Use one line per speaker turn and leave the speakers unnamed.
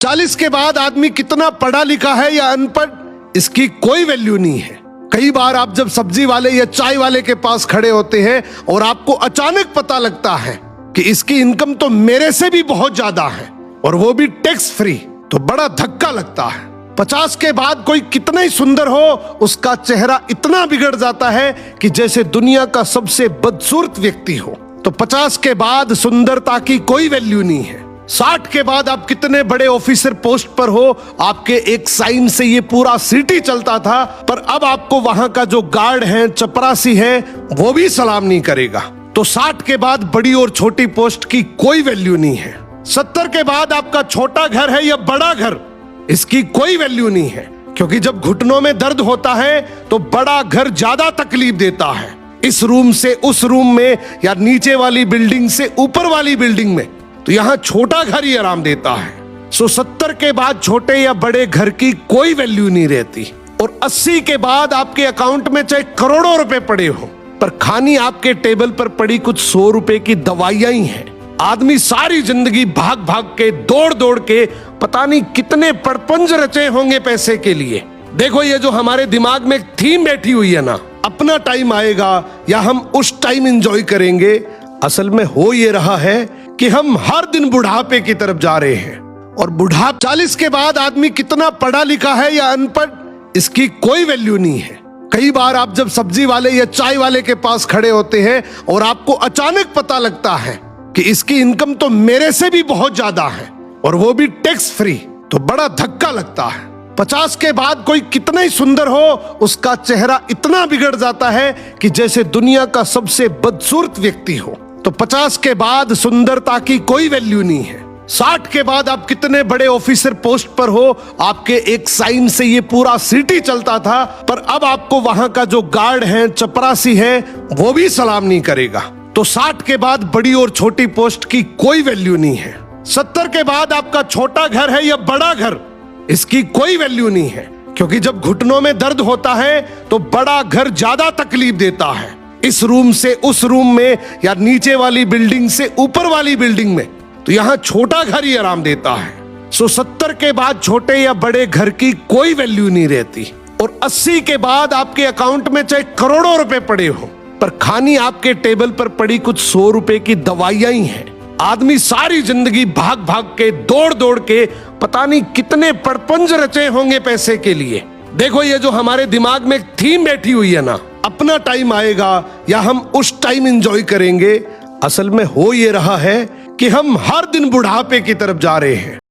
40 के बाद आदमी कितना पढ़ा लिखा है या अनपढ़, इसकी कोई वैल्यू नहीं है। कई बार आप जब सब्जी वाले या चाय वाले के पास खड़े होते हैं और आपको अचानक पता लगता है कि इसकी इनकम तो मेरे से भी बहुत ज्यादा है और वो भी टैक्स फ्री, तो बड़ा धक्का लगता है। 50 के बाद कोई कितना ही सुंदर हो, उसका चेहरा इतना बिगड़ जाता है कि जैसे दुनिया का सबसे बदसूरत व्यक्ति हो। तो 50 के बाद सुंदरता की कोई वैल्यू नहीं है। 60 के बाद आप कितने बड़े ऑफिसर पोस्ट पर हो, आपके एक साइन से ये पूरा सिटी चलता था, पर अब आपको वहां का जो गार्ड है, चपरासी है, वो भी सलाम नहीं करेगा। तो 60 के बाद बड़ी और छोटी पोस्ट की कोई वैल्यू नहीं है। 70 के बाद आपका छोटा घर है या बड़ा घर, इसकी कोई वैल्यू नहीं है, क्योंकि जब घुटनों में दर्द होता है तो बड़ा घर ज्यादा तकलीफ देता है। इस रूम से उस रूम में या नीचे वाली बिल्डिंग से ऊपर वाली बिल्डिंग में, तो यहां छोटा घर ही आराम देता है। 70 के बाद छोटे या बड़े घर की कोई वैल्यू नहीं रहती। और 80 के बाद आपके अकाउंट में चाहे करोड़ों रुपए पड़े हो, पर खानी आपके टेबल पर पड़ी कुछ 100 रुपए की दवाइयां ही हैं। आदमी सारी जिंदगी भाग भाग के, दौड़ दौड़ के, पता नहीं कितने पड़पंज रचे होंगे पैसे के लिए। देखो, ये जो हमारे दिमाग में एक थीम बैठी हुई है ना, अपना टाइम आएगा या हम उस टाइम एंजॉय करेंगे, असल में हो ये रहा है कि हम हर दिन बुढ़ापे की तरफ जा रहे हैं। और बुढ़ापा 40 के बाद आदमी कितना पढ़ा लिखा है या अनपढ़, इसकी कोई वैल्यू नहीं है। कई बार आप जब सब्जी वाले या चाय वाले के पास खड़े होते हैं और आपको अचानक पता लगता है कि इसकी इनकम तो मेरे से भी बहुत ज्यादा है और वो भी टैक्स फ्री, तो बड़ा धक्का लगता है। 50 के बाद कोई कितना ही सुंदर हो, उसका चेहरा इतना बिगड़ जाता है कि जैसे दुनिया का सबसे बदसूरत व्यक्ति हो। तो 50 के बाद सुंदरता की कोई वैल्यू नहीं है। 60 के बाद आप कितने बड़े ऑफिसर पोस्ट पर हो, आपके एक साइन से ये पूरा सिटी चलता था, पर अब आपको वहां का जो गार्ड है, चपरासी है, वो भी सलाम नहीं करेगा। तो 60 के बाद बड़ी और छोटी पोस्ट की कोई वैल्यू नहीं है। 70 के बाद आपका छोटा घर है या बड़ा घर, इसकी कोई वैल्यू नहीं है, क्योंकि जब घुटनों में दर्द होता है तो बड़ा घर ज्यादा तकलीफ देता है। इस रूम से उस रूम में या नीचे वाली बिल्डिंग से ऊपर वाली बिल्डिंग में, तो यहां छोटा घर ही आराम देता है। 70 के बाद छोटे या बड़े घर की कोई वैल्यू नहीं रहती। और 80 के बाद आपके अकाउंट में चाहे करोड़ों रुपए पड़े हो, पर खानी आपके टेबल पर पड़ी कुछ 100 रुपए की दवाइयां ही हैं। आदमी सारी जिंदगी भाग भाग के, दौड़ दौड़ के, पता नहीं कितने पड़पंज रचे होंगे पैसे के लिए। देखो, ये जो हमारे दिमाग में एक थीम बैठी हुई है ना, अपना टाइम आएगा या हम उस टाइम एंजॉय करेंगे, असल में हो ये रहा है कि हम हर दिन बुढ़ापे की तरफ जा रहे हैं।